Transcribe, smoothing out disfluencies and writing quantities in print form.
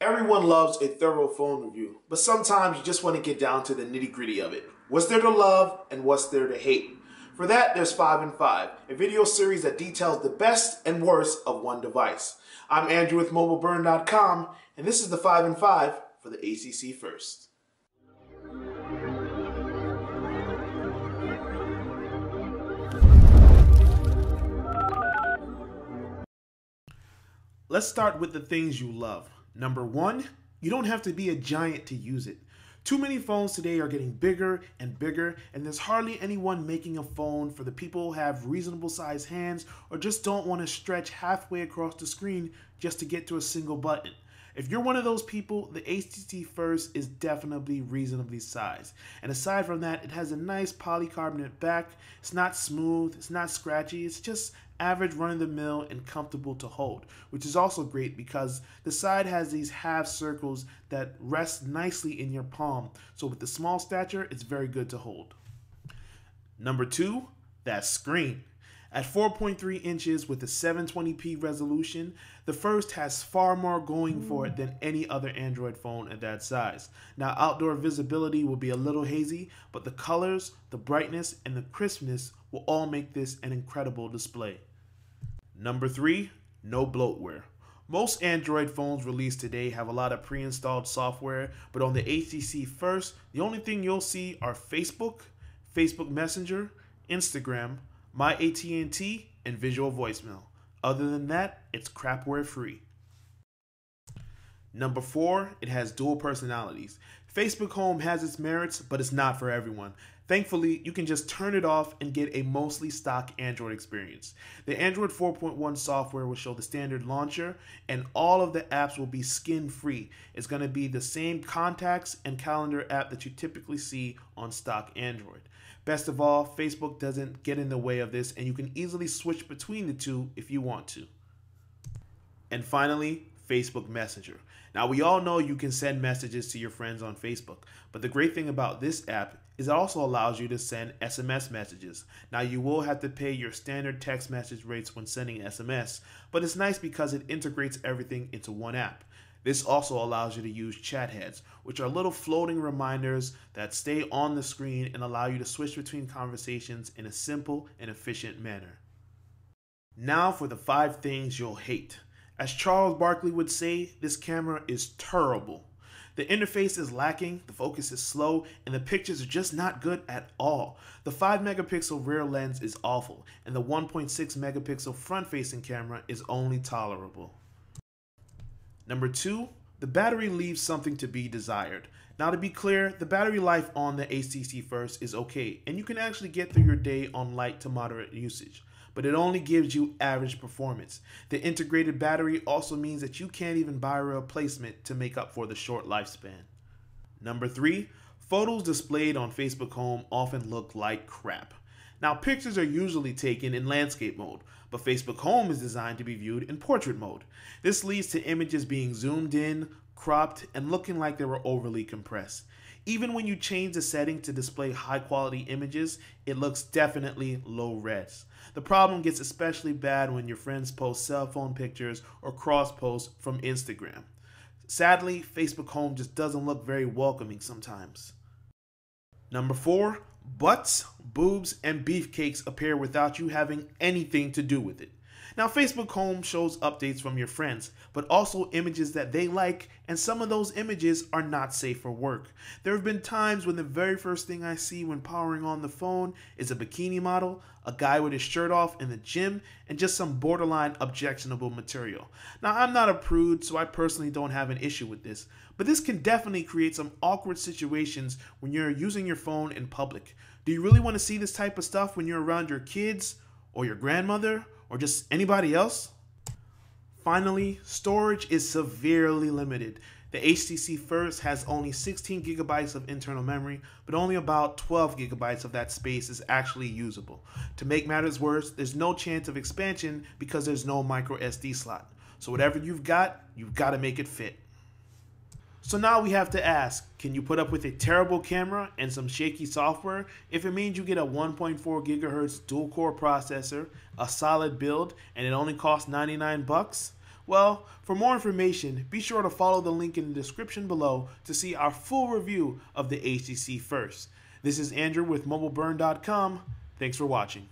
Everyone loves a thorough phone review, but sometimes you just want to get down to the nitty-gritty of it. What's there to love and what's there to hate? For that, there's 5 in 5, a video series that details the best and worst of one device. I'm Andrew with MobileBurn.com, and this is the 5 in 5 for the HTC First. Let's start with the things you love. Number 1, you don't have to be a giant to use it. Too many phones today are getting bigger and bigger, and there's hardly anyone making a phone for the people who have reasonable sized hands or just don't want to stretch halfway across the screen just to get to a single button. If you're one of those people, the HTC First is definitely reasonably sized. And aside from that, it has a nice polycarbonate back. It's not smooth, it's not scratchy, it's just average run-of-the-mill and comfortable to hold, which is also great because the side has these half circles that rest nicely in your palm. So with the small stature, it's very good to hold. Number 2, that screen. At 4.3 inches with a 720p resolution, the First has far more going for it than any other Android phone at that size. Now, outdoor visibility will be a little hazy, but the colors, the brightness, and the crispness will all make this an incredible display. Number 3, no bloatware. Most Android phones released today have a lot of pre-installed software, but on the HTC First, the only thing you'll see are Facebook, Facebook Messenger, Instagram, My AT&T, and visual voicemail. Other than that, it's crapware free. Number 4, it has dual personalities. Facebook Home has its merits, but it's not for everyone. Thankfully, you can just turn it off and get a mostly stock Android experience. The Android 4.1 software will show the standard launcher, and all of the apps will be skin-free. It's going to be the same contacts and calendar app that you typically see on stock Android. Best of all, Facebook doesn't get in the way of this, and you can easily switch between the two if you want to. And finally, Facebook Messenger. Now, we all know you can send messages to your friends on Facebook, but the great thing about this app is it also allows you to send SMS messages. Now, you will have to pay your standard text message rates when sending SMS, but it's nice because it integrates everything into one app. This also allows you to use chat heads, which are little floating reminders that stay on the screen and allow you to switch between conversations in a simple and efficient manner. Now for the 5 things you'll hate. As Charles Barkley would say, this camera is terrible. The interface is lacking, the focus is slow, and the pictures are just not good at all. The 5 megapixel rear lens is awful, and the 1.6 megapixel front-facing camera is only tolerable. Number 2, the battery leaves something to be desired. Now, to be clear, the battery life on the HTC First is okay, and you can actually get through your day on light to moderate usage, but it only gives you average performance. The integrated battery also means that you can't even buy a replacement to make up for the short lifespan. Number 3, photos displayed on Facebook Home often look like crap. Now, pictures are usually taken in landscape mode, but Facebook Home is designed to be viewed in portrait mode. This leads to images being zoomed in, cropped, and looking like they were overly compressed. Even when you change the setting to display high-quality images, it looks definitely low-res. The problem gets especially bad when your friends post cell phone pictures or cross-posts from Instagram. Sadly, Facebook Home just doesn't look very welcoming sometimes. Number 4, butts, boobs, and beefcakes appear without you having anything to do with it. Now, Facebook Home shows updates from your friends, but also images that they like, and some of those images are not safe for work. There have been times when the very first thing I see when powering on the phone is a bikini model, a guy with his shirt off in the gym, and just some borderline objectionable material. Now, I'm not a prude, so I personally don't have an issue with this, but this can definitely create some awkward situations when you're using your phone in public. Do you really want to see this type of stuff when you're around your kids, or your grandmother, or just anybody else? Finally, storage is severely limited. The HTC First has only 16 gigabytes of internal memory, but only about 12 gigabytes of that space is actually usable. To make matters worse, there's no chance of expansion because there's no micro SD slot. So whatever you've got to make it fit. So now we have to ask, can you put up with a terrible camera and some shaky software if it means you get a 1.4 gigahertz dual-core processor, a solid build, and it only costs $99? Well, for more information, be sure to follow the link in the description below to see our full review of the HTC First. This is Andrew with MobileBurn.com. Thanks for watching.